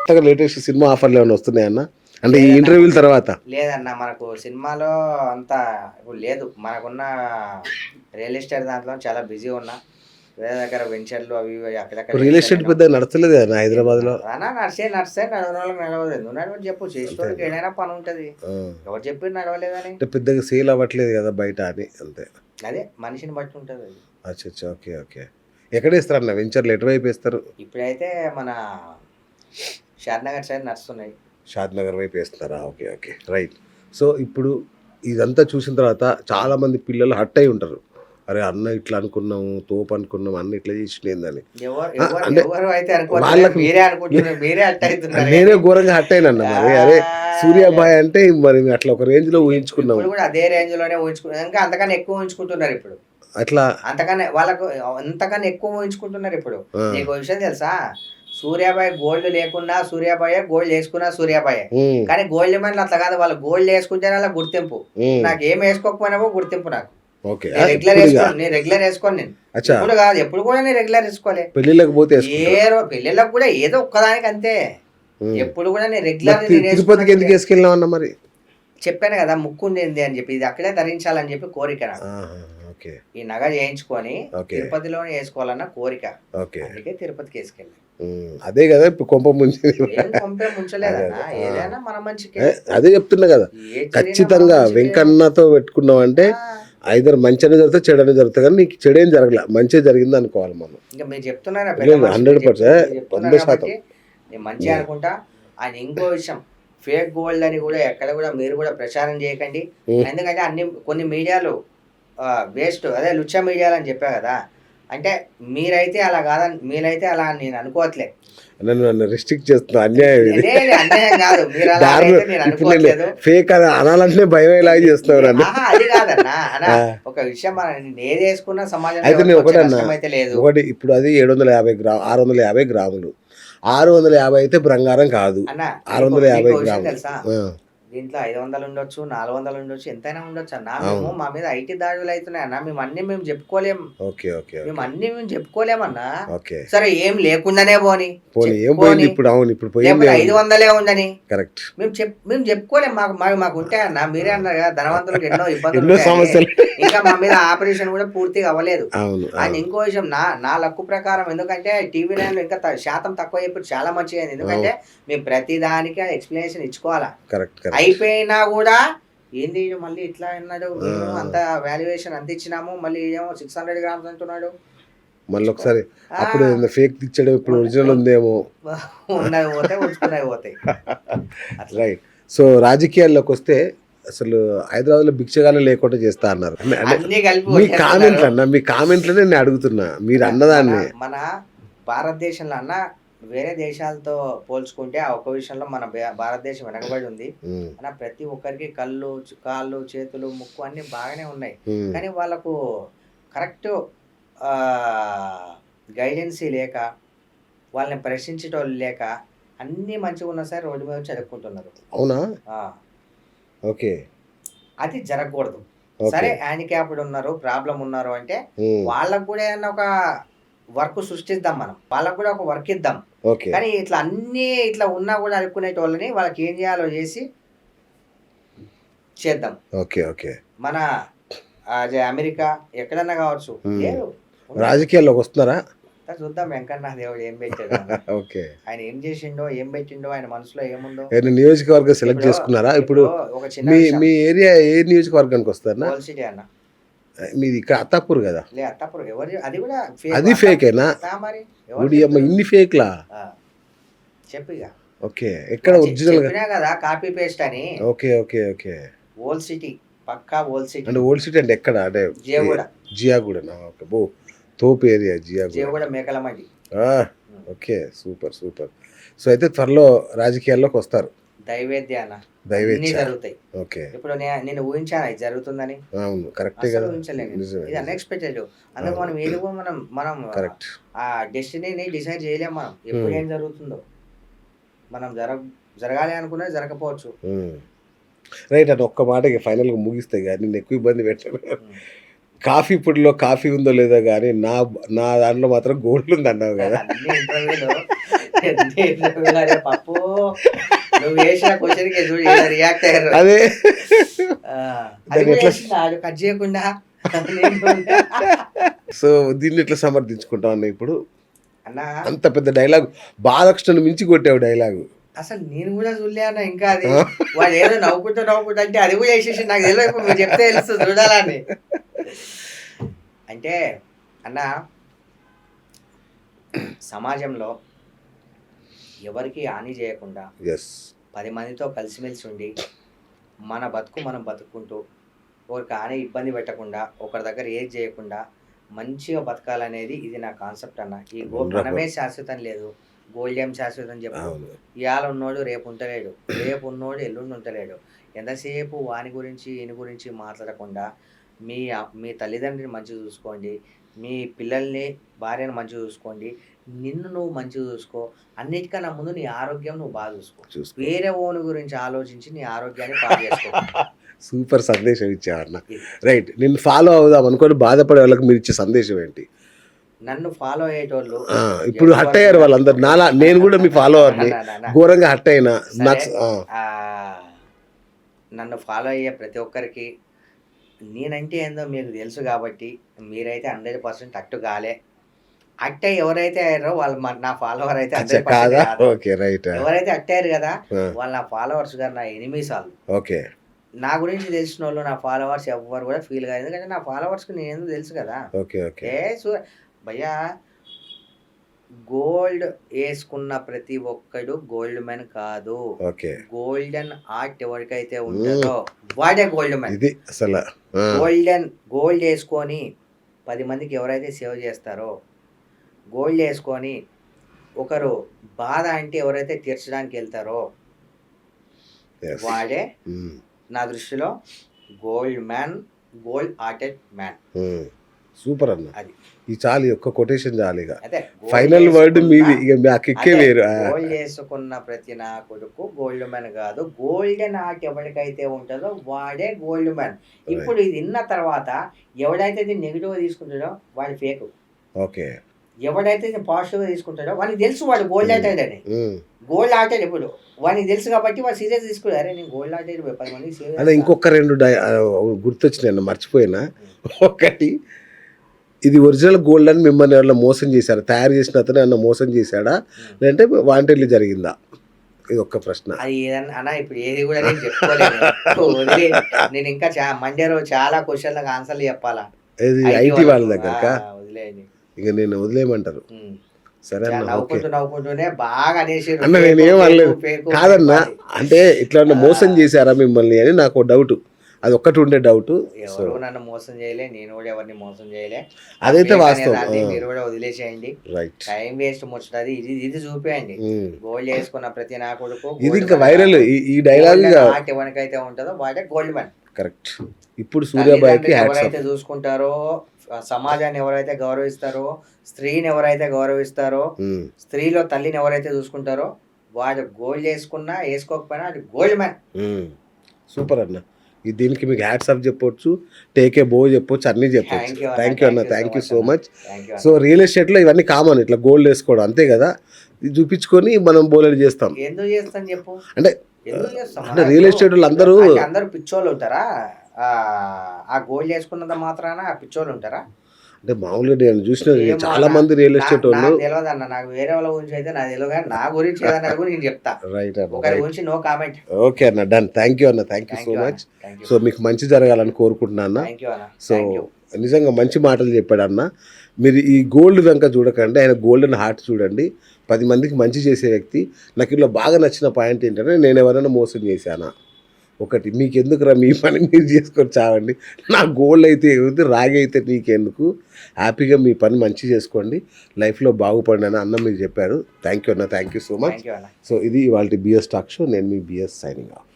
కొత్తగా latest cinema ఆఫర్లు ఏమైనా వస్తున్నాయన్న? అంటే ఈ ఇంటర్వ్యూల తర్వాత? లేదన్న మనకు సినిమాలో అంత ఇప్పుడు లేదు. మనకున్న రియల్ ఎస్టేట్ దాంట్లో చాలా బిజీ ఉన్నా. వేరే దగ్గర వెంచర్లు అవి ఇవి అక్కడక్కడ రియల్ చేస్తా ఎస్టేట్ నేను. పెద్దగా నడతలేదు కదా హైదరాబాద్లో. అన్నా నడిస్తే నడవనోళ్ళకి నడవదు. ఎందుకు నడవని చెప్పు. చేసేటోళ్ళకి అంతేనా? ఏదైనా పని ఉంటది. ఆ. ఎవరు చెప్పి నడవలేదని. అంటే పెద్దగా సేల్ అవ్వట్లేదు కదా బయట అని అంతే. అదే మనిషిని బట్టి ఉంటది అది. అచ్చా ఓకే ఓకే. ఎక్కడ వేస్తారన్న వెంచర్లు ఎటువైపు వేస్తారు? ఇప్పుడైతే మన షాద్నగర్ సైడ్ నడుస్తున్నాయి. షాద్ నగర్ వైపు వేస్తున్నారా? Okay okay right. సో ఇప్పుడు ఇదంతా చూసిన తర్వాత చాలామంది పిల్లలు హట్ అయి ఉంటారు. అరే అన్న ఇట్లా అనుకున్నాము, తోపు అనుకున్నాము, అన్న ఇట్లా చేసిపోయిందని. అంటే ఎవరు అయితే అనుకోవట్లేదు. వాళ్ళకి మీరే అనుకుంటున్నారు. మీరే అట్ట అవుతున్నారు. నేనే ఘోరంగా హట్ అయినన్న మరి. అరే సూర్యాబాయ్ అంటే మరి అట్లా ఒక రేంజ్ లో ఊహించుకున్నాము. ఇప్పుడు కూడా అదే రేంజ్ లోనే ఊహించుకున్నారు. ఇంకా అంతకన్నా ఎక్కువ ఊహించుకుంటున్నారు ఇప్పుడు. అట్లా అంతకన్నా వాళ్ళకు అంతకన్నా ఎక్కువ ఊహించుకుంటున్నారు ఇప్పుడు. ఆ. నీకు ఒక విషయం తెలుసా? సూర్యాబాయ్ గోల్డ్ లేకున్నా సూర్యాబాయ్, గోల్డ్ వేసుకున్నా సూర్యాబాయ్. ఉమ్, కానీ గోల్డ్ మెడల్ అట్లా కాదు. వాళ్ళు గోల్డ్ వేసుకుంటేనే వాళ్ళ గుర్తింపు. ఉమ్, నాకు ఏం వేసుకోకపోయినా గుర్తింపు నాకు. ఓకే. నేను రెగ్యులర్ ఇప్పుడు ఇక వేసుకోను. నేను రెగ్యులర్ వేసుకోను. నేను అచ్చా ఇప్పుడు కాదు, ఎప్పుడు కూడా నేను రెగ్యులర్ వేసుకోలే. పెళ్ళిళ్ళకి పోతే ఏ వేసుకుంటారు. పెళ్ళిళ్ళకు కూడా ఏదో ఒక్కదానికి అంతే. ఉమ్. ఎప్పుడు కూడా నేను రెగ్యులర్ మరి తిరుపతికి ఎందుకు వేసుకెళ్ళినావు అన్న మరి? చెప్పాను కదా, ముక్కు ఉంది అని చెప్పి, ఇది అక్కడే ధరించాలని చెప్పి కోరిక నాకు. ఆహా, ఓకే ఈ నగ చేయించుకొని ఓకే తిరుపతిలోనే వేసుకోవాలన్న కోరిక. ఓకే. అందుకే తిరుపతికి వేసుకెళ్ళి. అదే కదా ఇప్పుడు కొంప ముంచి ఏం పంపే ముంచలేదన్నా. ఏదైనా మన మంచికి. అదే చెప్తున్నా కదా. ఖచ్చితంగా వెంకన్నతో పెట్టుకున్నాం అంటే ఐదర్ మంచి అనేది జరుగుతుంది, చెడు అనేది జరుగుతుంది. కానీ నీకు చెడేం జరగలే, మంచి జరిగింది అనుకోవాలి మనం. ఇంకా మీరు చెప్తున్నారా? 100%, 100%. నేను మంచి అనుకుంటా. ఆయన ఇంకో విషయం, ఫేక్ గోల్డ్ అని కూడా ఎక్కడ కూడా మీరు కూడా ప్రచారం చేయకండి. ఎందుకంటే కొన్ని మీడియాలు వేస్ట్, అదే లుచ్చా మీడియాలు అని చెప్పా కదా. అంటే మీరైతే అలా కాదని, మీరైతే అలా అని నేను అనుకోవట్లే. నన్ను రిస్ట్రిక్ట్ చేస్తున్నా, అన్యాయం ఇది. అన్యాయం కాదు. మీరు అలా అయితే నేను అనుకోవట్లేదు. ఫేక్ అని అనాలంటే భయం ఇలాగ చేస్తున్నారు. అది కాదన్నా. ఒక విషయం, మనం ఏది వేసుకున్నా సమాజం అయితే నేను ఒకటి అన్నా, అయితే లేదు. ఒకటి ఇప్పుడు అది 750 గ్రాములు, 650 గ్రాములు. 650 అయితే బంగారం కాదు. అన్న 650 గ్రాములు తెలుసా? దీంట్లో 500 ఉండొచ్చు, 400 ఉండొచ్చు, ఎంతైనా ఉండొచ్చు అన్న. మేము మా మీద ఐటీ దాడులు అవుతున్నాయి అన్న. మేము చెప్పుకోలేము. Okay okay. మేము చెప్పుకోలేమన్నా. ఓకే సరే ఏం లేకుండానే పోనీ ఏం పోయింది ఇప్పుడు? అవును ఇప్పుడు పోయింది 500 ఉండని కరెక్ట్. మేము చెప్పుకోలేము. మాకు ఉంటాయన్న. మీరే అన్నారు కదా, ధనవంతులకు ఎన్నో ఇబ్బందులు ఎన్నో సమస్యలు. ఇంకా మా మీద ఆపరేషన్ కూడా పూర్తిగా అవ్వలేదు. అవును. అండ్ ఇంకో విషయం, నా లక్కు ప్రకారం, ఎందుకంటే టీవీ నైన్ ఇంకా శాతం తక్కువ ఇప్పుడు చాలా మంచిగా అయింది. ఎందుకంటే మేము ప్రతి దానికి ఎక్స్ప్లెనేషన్ ఇచ్చుకోవాలా. కరెక్ట్ అయిపోయినా కూడా ఏంది మళ్ళీ ఇట్లా అన్నాడు, మేము అంత వాల్యుయేషన్ అంత ఇచ్చినాము, మళ్ళీ ఏమో 600 గ్రామ్స్ అంటున్నాడు. మళ్ళీ ఒకసారి అప్పుడు ఫేక్ ఇచ్చాడు, ఇప్పుడు ఒరిజినల్ ఉందేమో. ఉన్నవి పోతే ఉంచుకున్నవి పోతాయి. రైట్. సో రాజకీయాల్లోకి వస్తే అసలు హైదరాబాద్ లో భిక్షగానే లేకుండా చేస్తా అన్నారు. అన్ని కలిపి మీ కామెంట్లు అన్న, మీ కామెంట్లనే నేను అడుగుతున్నా, మీరు అన్నదాన్ని. మన భారతదేశంలో అన్న వేరే దేశాలతో పోల్చుకుంటే ఆ ఒక్క విషయంలో మన భారతదేశం వెనకబడి ఉంది అన్న. ప్రతి ఒక్కరికి కాళ్ళు, చేతులు, ముక్కు అన్ని బాగానే ఉన్నాయి. కానీ వాళ్ళకు కరెక్ట్ గైడెన్సీ లేక, వాళ్ళని ప్రశ్నించేటోళ్ళు లేక, అన్ని మంచిగా ఉన్నా సరే రోడ్డు మీద వచ్చి అడుక్కుంటున్నారు. అవునా? ఓకే. అది జరగకూడదు. సరే హ్యాండిక్యాప్డ్ ఉన్నారు, ప్రాబ్లం ఉన్నారు అంటే వాళ్ళకు కూడా ఏదన్నా ఒక వర్క్ సృష్టిద్దాం, మనం వాళ్ళకు కూడా ఒక వర్క్ ఇద్దాం. కానీ ఇట్లా అన్ని ఇట్లా ఉన్నా కూడా అనుకునేటోళ్ళని వాళ్ళకి ఏం చేయాలో చేసి చేద్దాం. Okay okay. మన అమెరికా ఎక్కడన్నా కావచ్చు, లేదు రాజకీయాల్లోకి వస్తున్నారా? చూద్దాం వెంకన్న దేవుడు ఏం పెట్టాడు. ఓకే. ఆయన ఏం చేసిండో, ఏం పెట్టిండో, ఆయన మనసులో ఏముందో. నియోజకవర్గం సెలెక్ట్ చేసుకున్నారా? ఇప్పుడు ఒక చిన్న మీ ఏరియా ఏ నియోజకవర్గానికి వస్తారా? ఓల్డ్ సిటీ అన్న. మీది ఇక్కడ అత్తాపూర్ కదా? అత్తాపూర్. అది కూడా అది ఫేకేనా? మరి ఇన్ని ఫేక్ లా? చెప్పిగా. ఓకే. ఎక్కడ ఒరిజినల్ కదా, కాపీ పేస్ట్ అని. Okay okay okay. Old city, పక్కా ఓల్డ్ సిటీ. అంటే ఓల్డ్ సిటీ అంటే ఎక్కడ? అంటే జియాగూడ. ఓకే. బో తోపు area Jiyaguda, Mekalamadi. Okay super super. So అయితే త్వరలో రాజకీయాల్లోకి వస్తారు. దైవేద్యాన జరుగుతాయి. ఓకే. ఇప్పుడు నేను ఊహించాను ఇది జరుగుతుందని. అవును కరెక్టే కదా. ఇది అన్ఎక్స్పెక్టెడ్. అందుకు మనం ఏది మనం కరెక్ట్ ఆ డెస్టినీని డిసైడ్ చేయలేము. మనం ఎప్పుడు ఏం జరుగుతుందో మనం జరగాలి అనుకునే జరగకపోవచ్చు. రైట్. అంటే ఒక్క మాటకి ఫైనల్గా ముగిస్తే కానీ నేను ఎక్కువ ఇబ్బంది పెట్టాను. కాఫీ పొడిలో కాఫీ ఉందో లేదో కానీ నా దాంట్లో మాత్రం గోల్డ్ ఉంది అన్నావు కదా. అరే పప్పు నువ్వు వేసిన క్వశ్చన్కి చూడు రియాక్ట్ అయ్యారు. అదే అది కూడా వేసిందా? అది కట్ చేయకుండా సో దీన్ని ఎట్లా సమర్థించుకుంటాం అన్న ఇప్పుడు? అన్న అంత పెద్ద డైలాగ్ బాలకృష్ణను మించి కొట్టావు డైలాగు. అసలు నేను కూడా చూడలే అన్న ఇంకా అది. వాడు ఏదో నవ్వుకుంటా అంటే అది కూడా వేసేసి నాకు తెలియదు. ఇప్పుడు మీరు చెప్తే తెలుస్తుంది చూడాలని. అంటే అన్న సమాజంలో ఎవరికి హాని చేయకుండా ఎస్ 10 మందితో కలిసిమెలిసి ఉండి మన బతుకు మనం బతుకుంటూ ఒకరికి హాని ఇబ్బంది పెట్టకుండా ఒకరి దగ్గర ఏది చేయకుండా మంచిగా బతకాలనేది ఇది నా కాన్సెప్ట్ అన్న. ఈ మనమే శాశ్వతం లేదు, గోల్డ్ ఏం శాశ్వతం చెప్పు. ఇవాళ ఉన్నోడు రేపు ఉంటలేడు, రేపు ఉన్నోడు ఎల్లుండి ఉంటలేడు. ఎంతసేపు వాని గురించి ఈయన గురించి మాట్లాడకుండా మీ తల్లిదండ్రుని మంచిగా చూసుకోండి, మీ పిల్లల్ని భార్యను మంచిగా చూసుకోండి, నిన్ను నువ్వు మంచిగా చూసుకో. అన్నిటికన్నా ముందు నీ ఆరోగ్యం నువ్వు బాగా చూసుకో. వేరే ఓను గురించి ఆలోచించి నీ ఆరోగ్యాన్ని బాగా చేసుకో. సూపర్ సందేశం ఇచ్చావన్న. రైట్, నిన్ను ఫాలో అవుదాం అనుకోని బాధపడే వాళ్ళకి మీరు ఇచ్చే సందేశం ఏంటి? నన్ను ఫాలో అయ్యేటోళ్ళు ఇప్పుడు హట్ అయ్యారు వాళ్ళందరూ. నాలా నేను కూడా మీ ఫాలోవర్ని, ఘోరంగా హట్ అయినా. నన్ను ఫాలో అయ్యే ప్రతి ఒక్కరికి నేనంటే ఏందో మీకు తెలుసు కాబట్టి మీరైతే 100% అట్టు కాలే. అట్టే ఎవరైతే అయ్యారో వాళ్ళు నా ఫాలోవర్ అయితే 100%. ఎవరైతే అట్టారు కదా వాళ్ళు నా ఫాలోవర్స్ గారు, నా ఎనిమీస్ వాళ్ళు. ఓకే, నా గురించి తెలిసిన వాళ్ళు నా ఫాలోవర్స్ ఎవ్వరు కూడా ఫీల్ కాదు. ఎందుకంటే నా ఫాలోవర్స్కి నేను తెలుసు కదా. ఓకే ఓకే భయ్యా గోల్డ్ వేసుకున్న ప్రతి ఒక్కడు గోల్డ్ మ్యాన్ కాదు. గోల్డెన్ ఆర్ట్ ఎవరికైతే ఉంటుందో వాడే గోల్డ్ మ్యాన్. ఇది అసలు గోల్డ్ వేసుకొని 10 మందికి ఎవరైతే సేవ్ చేస్తారో, గోల్డ్ వేసుకొని ఒకరు బాధ అంటే ఎవరైతే తీర్చడానికి వెళ్తారో వాడే నా దృష్టిలో gold man, gold ఆర్టెడ్ man. Super అన్న. అది ఈ చాలు, ఒక్క కొటేషన్ చాలు. ఇక ఫైనల్ వర్డ్ మీది, ఇక ఆ కిక్కే వేరు. గోల్డ్ వేసుకున్న ప్రతి నా కొడుకు గోల్డ్ మ్యాన్ కాదు, గోల్డెన్ ఆర్ట్ ఎవరికైతే ఉంటుందో వాడే గోల్డ్ మ్యాన్. ఇప్పుడు ఇది విన్న తర్వాత ఎవడైతే ఇది నెగిటివ్గా తీసుకుంటాడో వాడి ఫేక్. ఓకే, ఎవడైతే పాజిటివ్గా తీసుకుంటాడో వాడికి తెలుసు వాడు గోల్డ్ ఆర్టెడ్ అని. గోల్డ్ ఆర్టెడ్ ఇప్పుడు వాడికి తెలుసు కాబట్టి వాడు సీరియస్ తీసుకున్నాడు. అరే నేను గోల్డ్ ఆర్టెడ్ 10 మందికి సేవ్. అదే ఇంకొక 2 గుర్తొచ్చినాయి, మర్చిపోయినా. ఒకటి, ఇది ఒరిజినల్ గోల్డ్ అని మిమ్మల్ని ఎవరైనా మోసం చేశారా? తయారు చేసిన అతనే అన్న మోసం చేశాడా, లేదంటే వాంటెడ్లీ జరిగిందా? ఇది ఒక్క ప్రశ్న. అది ఏదన్నా అన్న ఇప్పుడు ఏది కూడా నేను చెప్పుకోలేదు. నేను ఇంకా మండే రోజు చాలా క్వశ్చన్లకు ఆన్సర్లు చెప్పాలా. ఇది ఐటీ వాళ్ళ దగ్గర వదిలేయండి, ఇక నేను వదిలేయమంటారు. సరే అన్న, నవ్వుకుంటూనే బాగా అనేసి అన్న నేనేం అనలేదు కాదన్నా. అంటే ఇట్లా మోసం చేశారా మిమ్మల్ని అని నాకు డౌట్. అది ఒక్కటి ఉండే డౌట్. ఎవరు నన్ను మోసం చేయలే, నేను కూడా ఎవరిని మోసం చేయలే. అదైతే వాస్తవం. మీరు కూడా వదిలేసేయండి, టైం వేస్ట్ ముచ్చటది. ఇది చూపేయండి. గోల్డ్ వేసుకున్న ప్రతి నా కొడుకు. ఇది ఇంకా వైరల్ ఈ డైలాగ్. ఎవరికైతే ఉంటుందో వాడే గోల్డ్ మ్యాన్. కరెక్ట్. ఇప్పుడు సూర్యాబాయికి ఎవరైతే చూసుకుంటారో, సమాజాన్ని ఎవరైతే గౌరవిస్తారో, స్త్రీని ఎవరైతే గౌరవిస్తారో, స్త్రీలో తల్లిని ఎవరైతే చూసుకుంటారో వాడు గోల్డ్ వేసుకున్నా వేసుకోకపోయినా అది గోల్డ్ మ్యాన్. సూపర్ అన్న. దీనికి మీకు హ్యాట్స్ ఆఫ్ చెప్పొచ్చు, టేక్ ఏ బో చెప్పొచ్చు, అన్నీ చెప్పొచ్చు. థ్యాంక్ యూ అన్న, thank you so much. So real ఎస్టేట్లో ఇవన్నీ కామన్, ఇట్లా గోల్డ్ వేసుకోవడం అంతే కదా. ఇది చూపించుకొని మనం బోలెడ్ చేస్తాం. ఎందుకు చేస్తాం చెప్పు? అంటే రియల్ ఎస్టేట్ వాళ్ళు అందరూ పిచ్చోళ్ళు ఉంటారా? ఆ గోల్డ్ వేసుకున్నంత మాత్రాన ఆ పిచ్చోళ్ళు ఉంటారా? అంటే మామూలుగా నేను చూసిన చాలా మంది రియల్ ఎస్టేట్ వాళ్ళు. తెలియదు అన్న, నాకు వేరే వాళ్ళ గురించి అయితే నాకు తెలియదు, కానీ నా గురించి ఏదన్నా నేను చెప్తా. రైట్ అన్న, ఒకరి గురించి నో కామెంట్. ఓకే అన్న, డన్. థ్యాంక్ యూ అన్న, thank you so much. So మీకు మంచి జరగాలని కోరుకుంటున్నా అన్న. సో నిజంగా మంచి మాటలు చెప్పాడు అన్న. మీరు ఈ గోల్డ్ వెంక చూడకండి, ఆయన గోల్డెన్ హార్ట్ చూడండి. 10 మందికి మంచి చేసే వ్యక్తి. నాకు ఇలా బాగా నచ్చిన పాయింట్ ఏంటంటే, నేను ఎవరైనా మోసం చేశానా? ఒకటి, మీకు ఎందుకురా, మీ పని మీరు చేసుకొని చావండి. నా గోల్డ్ అయితే ఏముంది, రాగి అయితే నీకెందుకు, హ్యాపీగా మీ పని మంచి చేసుకోండి, లైఫ్లో బాగుపడినా అన్న మీరు చెప్పారు. థ్యాంక్ యూ అన్న, thank you so much. So ఇది ఇవాళ బిఎస్ టాక్ షో. నేను మీ బిఎస్ సైనింగ్ ఆఫ్.